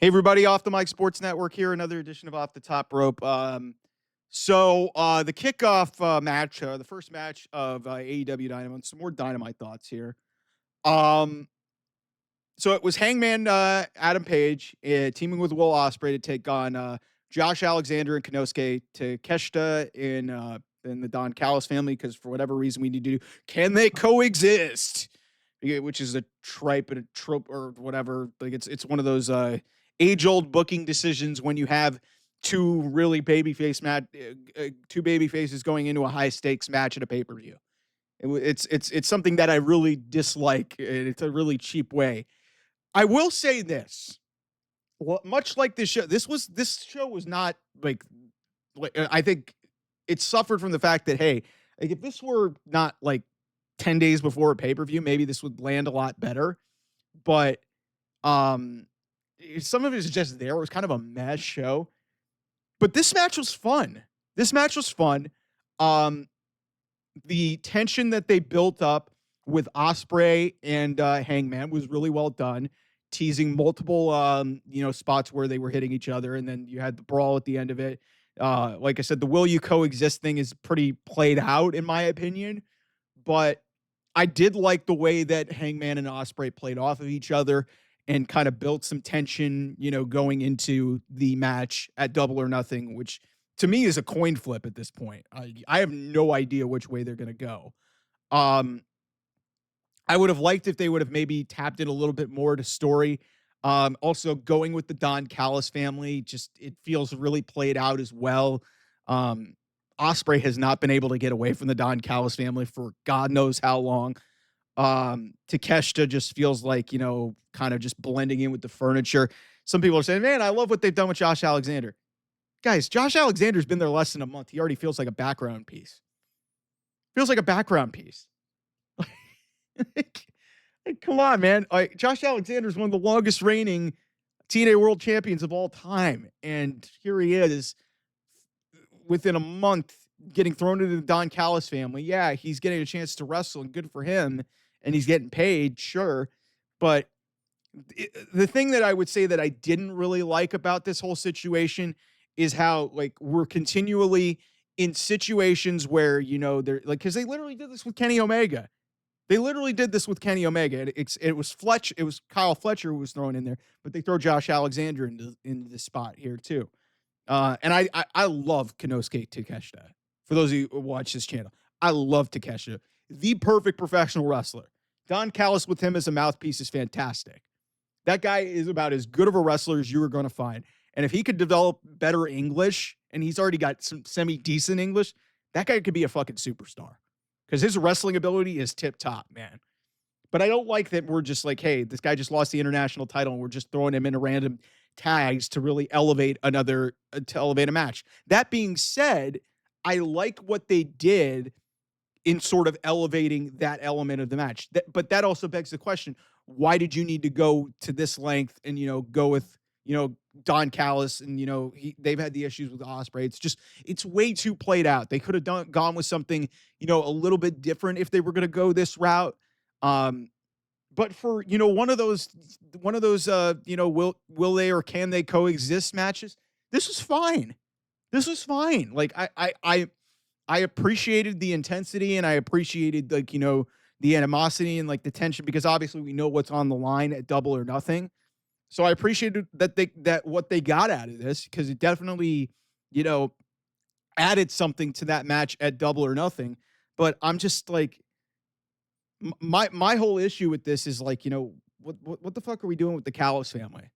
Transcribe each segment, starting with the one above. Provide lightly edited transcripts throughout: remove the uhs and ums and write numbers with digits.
Hey everybody, Off the Mic Sports Network here, another edition of Off the Top Rope. The kickoff match, the first match of AEW Dynamite, some more Dynamite thoughts here. Um, so it was Hangman Adam Page teaming with Will Ospreay to take on Josh Alexander and Konsuke Takeshita in the Don Callis family, because for whatever reason we need to do, can they coexist? Yeah, which is a tripe and a trope or whatever. Like it's one of those age old booking decisions when you have two really two baby faces going into a high stakes match at a pay per view. It's something that I really dislike. And it's a really cheap way. I will say this, much like this show, this show was not like I think it suffered from the fact that, hey, like if this were not like 10 days before a pay-per-view, maybe this would land a lot better. But some of it is just there. It was kind of a mess show. But this match was fun. The tension that they built up with Ospreay and Hangman was really well done, teasing multiple spots where they were hitting each other, and then you had the brawl at the end of it. Like I said, the will you coexist thing is pretty played out in my opinion, but I did like the way that Hangman and Ospreay played off of each other and kind of built some tension, going into the match at Double or Nothing, which to me is a coin flip at this point. I have no idea which way they're going to go. I would have liked if they would have maybe tapped in a little bit more to story. Also going with the Don Callis family, just it feels really played out as well. Ospreay has not been able to get away from the Don Callis family for God knows how long. Takeshita just feels like, kind of just blending in with the furniture. Some people are saying, man, I love what they've done with Josh Alexander. Guys, Josh Alexander's been there less than a month. He already feels like a background piece. like, come on, man. Josh Alexander is one of the longest reigning TNA World Champions of all time. And here he is within a month getting thrown into the Don Callis family. Yeah, he's getting a chance to wrestle and good for him. And he's getting paid, sure. But the thing that I would say that I didn't really like about this whole situation is how like we're continually in situations where, they're like, because they literally did this with Kenny Omega. It was Kyle Fletcher who was thrown in there, but they throw Josh Alexander into this spot here too. And I love Konsuke Takeshita. For those of you who watch this channel, I love Takeshita, the perfect professional wrestler. Don Callis with him as a mouthpiece is fantastic. That guy is about as good of a wrestler as you are going to find. And if he could develop better English, and he's already got some semi-decent English, that guy could be a fucking superstar. Because his wrestling ability is tip-top, man. But I don't like that we're just like, hey, this guy just lost the international title, and we're just throwing him into random tags to really elevate a match. That being said, I like what they did in sort of elevating that element of the match. But that also begs the question, why did you need to go to this length and, go with, Don Callis and, they've had the issues with Ospreay. It's way too played out. They could have gone with something, a little bit different if they were going to go this route. But for, one of those, will they or can they coexist matches? This was fine. Like I appreciated the intensity, and I appreciated like, the animosity and like the tension, because obviously we know what's on the line at Double or Nothing. So I appreciated that what they got out of this, because it definitely, added something to that match at Double or Nothing. But I'm just like, my whole issue with this is like, what the fuck are we doing with the Callis family?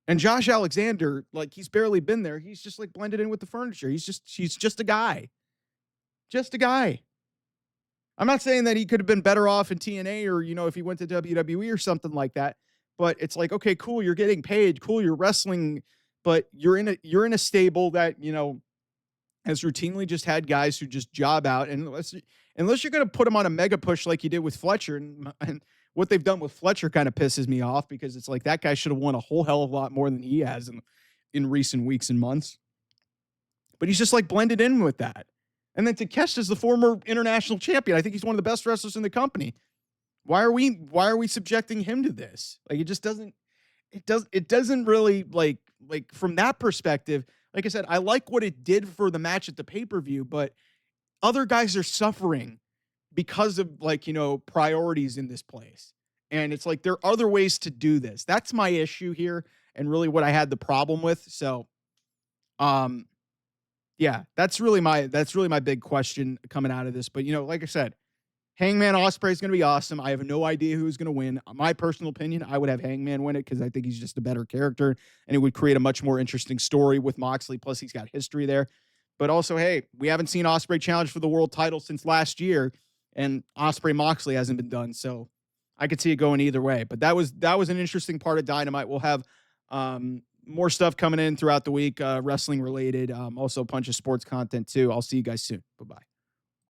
And Josh Alexander, like, he's barely been there. He's just like blended in with the furniture. He's just a guy. Just a guy. I'm not saying that he could have been better off in TNA or, if he went to WWE or something like that. But it's like, okay, cool, you're getting paid, cool, you're wrestling, but you're in a stable that, has routinely just had guys who just job out. And unless you're going to put them on a mega push like you did with Fletcher, and what they've done with Fletcher kind of pisses me off, because it's like that guy should have won a whole hell of a lot more than he has in recent weeks and months. But he's just like blended in with that. And then Takeshita's the former international champion. I think he's one of the best wrestlers in the company. Why are we subjecting him to this? Like, it just doesn't, it doesn't really like from that perspective. Like I said, I like what it did for the match at the pay-per-view, but other guys are suffering because of like, priorities in this place. And it's like there are other ways to do this. That's my issue here and really what I had the problem with. So, um yeah, that's really my big question coming out of this. But like I said, Hangman Ospreay is going to be awesome. I have no idea who's going to win. My personal opinion, I would have Hangman win it because I think he's just a better character and it would create a much more interesting story with Moxley. Plus, he's got history there. But also, hey, we haven't seen Ospreay challenge for the world title since last year, and Ospreay Moxley hasn't been done. So I could see it going either way. But that was an interesting part of Dynamite. We'll have more stuff coming in throughout the week, wrestling related. Also, a bunch of sports content too. I'll see you guys soon. Bye bye.